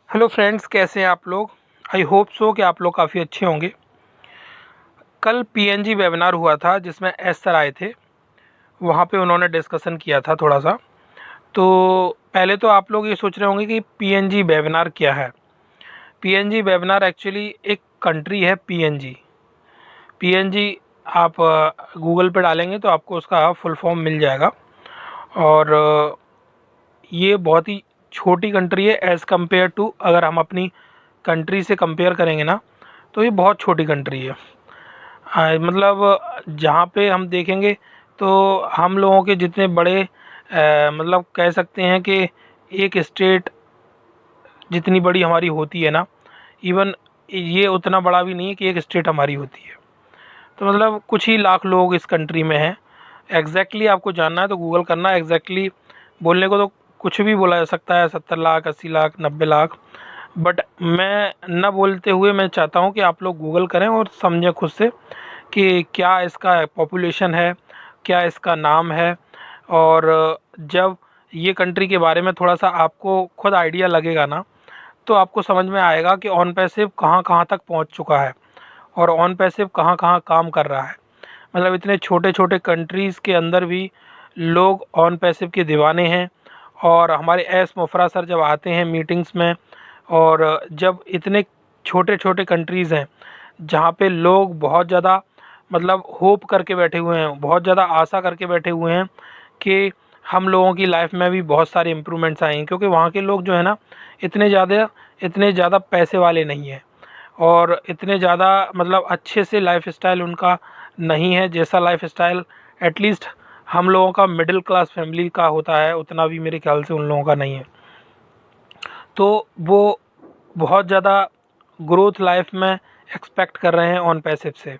Hello friends, कैसे हैं आप लोग। आई होप सो कि आप लोग काफ़ी अच्छे होंगे। कल पीएनजी वेबिनार हुआ था जिसमें एस सर आए थे। वहाँ पे उन्होंने डिस्कशन किया था थोड़ा सा। तो पहले तो आप लोग ये सोच रहे होंगे कि पीएनजी वेबिनार क्या है। पीएनजी वेबिनार एक्चुअली एक कंट्री है। पीएनजी पीएनजी आप गूगल पे डालेंगे तो आपको उसका फुल फॉर्म मिल जाएगा। और ये बहुत ही छोटी कंट्री है एज़ कम्पेयर टू, अगर हम अपनी कंट्री से कंपेयर करेंगे ना तो ये बहुत छोटी कंट्री है। मतलब जहाँ पे हम देखेंगे तो हम लोगों के जितने बड़े मतलब कह सकते हैं कि एक स्टेट जितनी बड़ी हमारी होती है ना, इवन ये उतना बड़ा भी नहीं है कि एक स्टेट हमारी होती है। तो मतलब कुछ ही लाख लोग इस कंट्री में हैं। एग्जैक्टली आपको जानना है तो गूगल करना। एग्जैक्टली बोलने को तो कुछ भी बोला जा सकता है, 70 लाख, 80 लाख, 90 लाख। बट मैं न बोलते हुए मैं चाहता हूँ कि आप लोग गूगल करें और समझें खुद से कि क्या इसका पॉपुलेशन है, क्या इसका नाम है। और जब ये कंट्री के बारे में थोड़ा सा आपको खुद आइडिया लगेगा ना, तो आपको समझ में आएगा कि ऑन पैसिव कहाँ कहाँ तक पहुँच चुका है और ऑन पैसिव कहाँ कहाँ काम कर रहा है। मतलब इतने छोटे छोटे कंट्रीज़ के अंदर भी लोग ऑन पैसिव के दीवाने हैं। और हमारे एस मुफरा सर जब आते हैं मीटिंग्स में, और जब इतने छोटे छोटे कंट्रीज़ हैं जहाँ पे लोग बहुत ज़्यादा मतलब होप करके बैठे हुए हैं, बहुत ज़्यादा आशा करके बैठे हुए हैं कि हम लोगों की लाइफ में भी बहुत सारे इम्प्रूवमेंट्स आएंगे, क्योंकि वहाँ के लोग जो है ना इतने ज़्यादा पैसे वाले नहीं हैं और इतने ज़्यादा मतलब अच्छे से लाइफ स्टाइल उनका नहीं है जैसा लाइफ स्टाइल एटलीस्ट हम लोगों का मिडिल क्लास फैमिली का होता है, उतना भी मेरे ख्याल से उन लोगों का नहीं है। तो वो बहुत ज़्यादा ग्रोथ लाइफ में एक्सपेक्ट कर रहे हैं ऑन पैसिव से।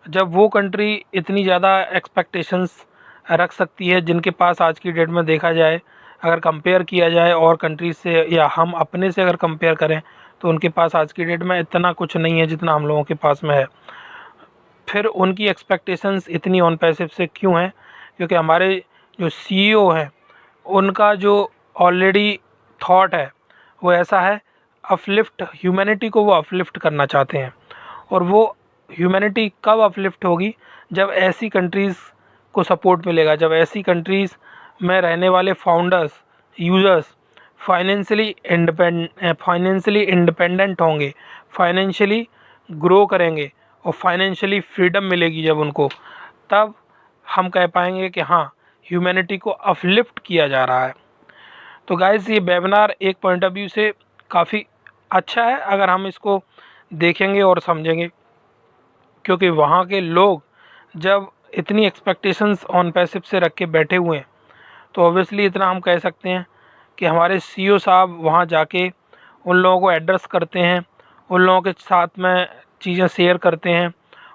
जब वो कंट्री इतनी ज़्यादा एक्सपेक्टेशंस रख सकती है, जिनके पास आज की डेट में देखा जाए, अगर कंपेयर किया जाए और कंट्रीज से या हम अपने से अगर कंपेयर करें, तो उनके पास आज की डेट में इतना कुछ नहीं है जितना हम लोगों के पास में है। फिर उनकी एक्सपेक्टेशंस इतनी ऑन पैसिव से क्यों हैं? क्योंकि हमारे जो सीईओ हैं उनका जो ऑलरेडी थॉट है वो ऐसा है, अपलिफ्ट ह्यूमैनिटी को वो अपलिफ्ट करना चाहते हैं। और वो ह्यूमैनिटी कब अपलिफ्ट होगी? जब ऐसी कंट्रीज़ को सपोर्ट मिलेगा, जब ऐसी कंट्रीज़ में रहने वाले फाउंडर्स, यूज़र्स फाइनेंशियली इंडिपेंडेंट होंगे, फाइनेंशियली ग्रो करेंगे और फाइनेंशियली फ्रीडम मिलेगी जब उनको, तब हम कह पाएंगे कि हाँ, ह्यूमैनिटी को अपलिफ्ट किया जा रहा है। तो गाइस, ये वेबिनार एक पॉइंट ऑफ व्यू से काफ़ी अच्छा है अगर हम इसको देखेंगे और समझेंगे, क्योंकि वहाँ के लोग जब इतनी एक्सपेक्टेशंस ऑन पैसिव से रख के बैठे हुए हैं, तो ऑब्वियसली इतना हम कह सकते हैं कि हमारे सीईओ साहब वहाँ जाके उन लोगों को एड्रेस करते हैं, उन लोगों के साथ में चीज़ें शेयर करते हैं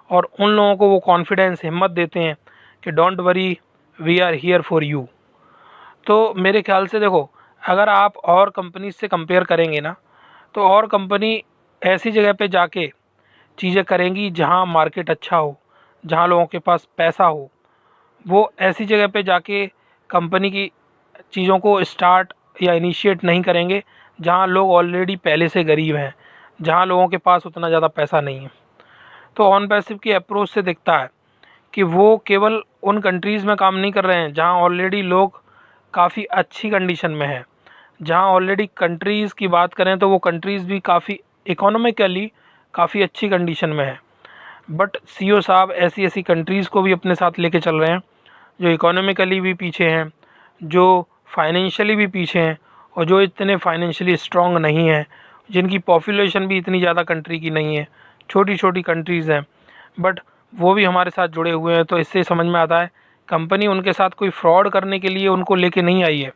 और उन लोगों को वो कॉन्फिडेंस, हिम्मत देते हैं कि don't worry, we are here for you. तो मेरे ख्याल से देखो, अगर आप और कंपनी से कंपेयर करेंगे ना, तो और कंपनी ऐसी जगह पे जाके चीज़ें करेंगी जहाँ मार्केट अच्छा हो, जहाँ लोगों के पास पैसा हो। वो ऐसी जगह पे जाके कंपनी की चीज़ों को स्टार्ट या इनिशिएट नहीं करेंगे जहाँ लोग ऑलरेडी पहले से गरीब हैं, जहाँ लोगों के पास उतना ज़्यादा पैसा नहीं है। तो ऑन पैसिव की अप्रोच से दिखता है कि वो केवल उन कंट्रीज़ में काम नहीं कर रहे हैं जहाँ ऑलरेडी लोग काफ़ी अच्छी कंडीशन में हैं। जहाँ ऑलरेडी कंट्रीज़ की बात करें तो वो कंट्रीज़ भी काफ़ी इकोनॉमिकली काफ़ी अच्छी कंडीशन में है। बट सीईओ साहब ऐसी ऐसी कंट्रीज़ को भी अपने साथ लेके चल रहे हैं जो इकोनॉमिकली भी पीछे हैं, जो फाइनेंशियली भी पीछे हैं और जो इतने फाइनेंशियली स्ट्रॉन्ग नहीं हैं, जिनकी पॉपुलेशन भी इतनी ज़्यादा कंट्री की नहीं है, छोटी छोटी कंट्रीज़ हैं। बट वो भी हमारे साथ जुड़े हुए हैं। तो इससे समझ में आता है कंपनी उनके साथ कोई फ्रॉड करने के लिए उनको लेके नहीं आई है।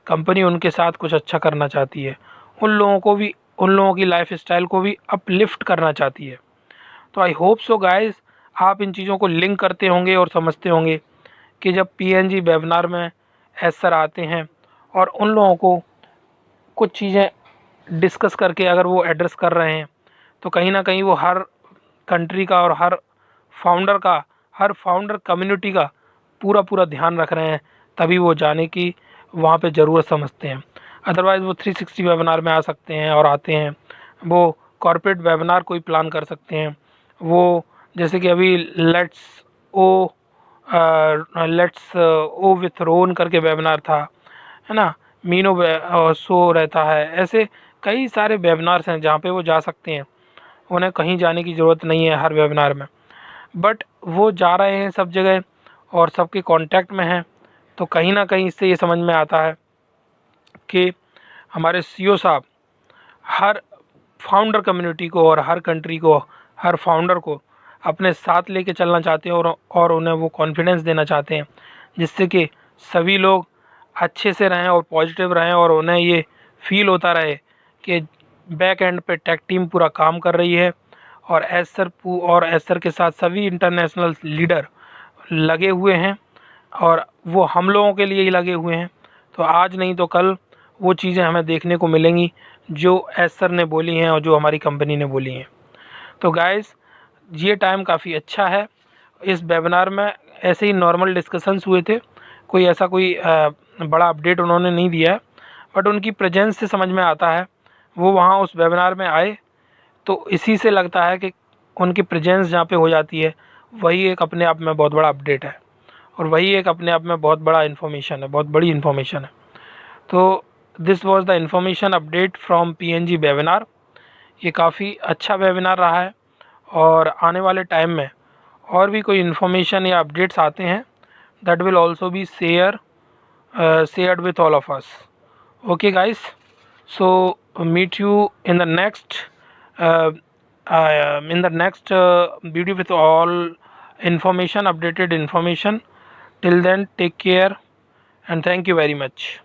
कंपनी उनके साथ कुछ अच्छा करना चाहती है, उन लोगों को भी, उन लोगों की लाइफ स्टाइल को भी अपलिफ्ट करना चाहती है। तो आई होप सो गाइस, आप इन चीज़ों को लिंक करते होंगे और समझते होंगे कि जब पीएनजी वेबिनार में एस सर आते हैं और उन लोगों को कुछ चीज़ें डिस्कस करके अगर वो एड्रेस कर रहे हैं, तो कहीं ना कहीं वो हर कंट्री का और हर फाउंडर कम्युनिटी का पूरा पूरा ध्यान रख रहे हैं, तभी वो जाने की वहाँ पे ज़रूरत समझते हैं। अदरवाइज़ वो 360 वेबिनार में आ सकते हैं और आते हैं। वो कॉर्पोरेट वेबिनार कोई प्लान कर सकते हैं। वो जैसे कि अभी लेट्स ओ विथ रोन करके वेबिनार था, है ना, मीनो शो रहता है। ऐसे कई सारे वेबिनार्स हैं जहाँ पे वो जा सकते हैं, उन्हें कहीं जाने की ज़रूरत नहीं है हर वेबिनार में, बट वो जा रहे हैं सब जगह और सबके कांटेक्ट में हैं। तो कहीं ना कहीं इससे ये समझ में आता है कि हमारे सीईओ साहब हर फाउंडर कम्युनिटी को और हर कंट्री को, हर फाउंडर को अपने साथ लेके चलना चाहते हैं और उन्हें वो कॉन्फिडेंस देना चाहते हैं जिससे कि सभी लोग अच्छे से रहें और पॉजिटिव रहें और उन्हें ये फील होता रहे कि बैक एंड पे टेक टीम पूरा काम कर रही है और एस सर के साथ सभी इंटरनेशनल लीडर लगे हुए हैं और वो हम लोगों के लिए ही लगे हुए हैं। तो आज नहीं तो कल वो चीज़ें हमें देखने को मिलेंगी जो एस सर ने बोली हैं और जो हमारी कंपनी ने बोली हैं। तो गाइस, ये टाइम काफ़ी अच्छा है। इस वेबिनार में ऐसे ही नॉर्मल डिस्कशंस हुए थे, कोई ऐसा कोई बड़ा अपडेट उन्होंने नहीं दिया है, बट उनकी प्रेजेंस से समझ में आता है वो वहाँ उस वेबिनार में आए, तो इसी से लगता है कि उनकी प्रेजेंस जहाँ पे हो जाती है वही एक अपने आप में बहुत बड़ा अपडेट है और वही एक अपने आप में बहुत बड़ा इन्फॉर्मेशन है, बहुत बड़ी इन्फॉर्मेशन है। तो this was the information update from PNG webinar. ये काफ़ी अच्छा वेबिनार रहा है और आने वाले टाइम में और भी कोई इन्फॉर्मेशन या अपडेट्स आते हैं that will also be shared with all of us. Okay guys, so meet you in the next uh, video with all information, updated information. Till then, take care and thank you very much.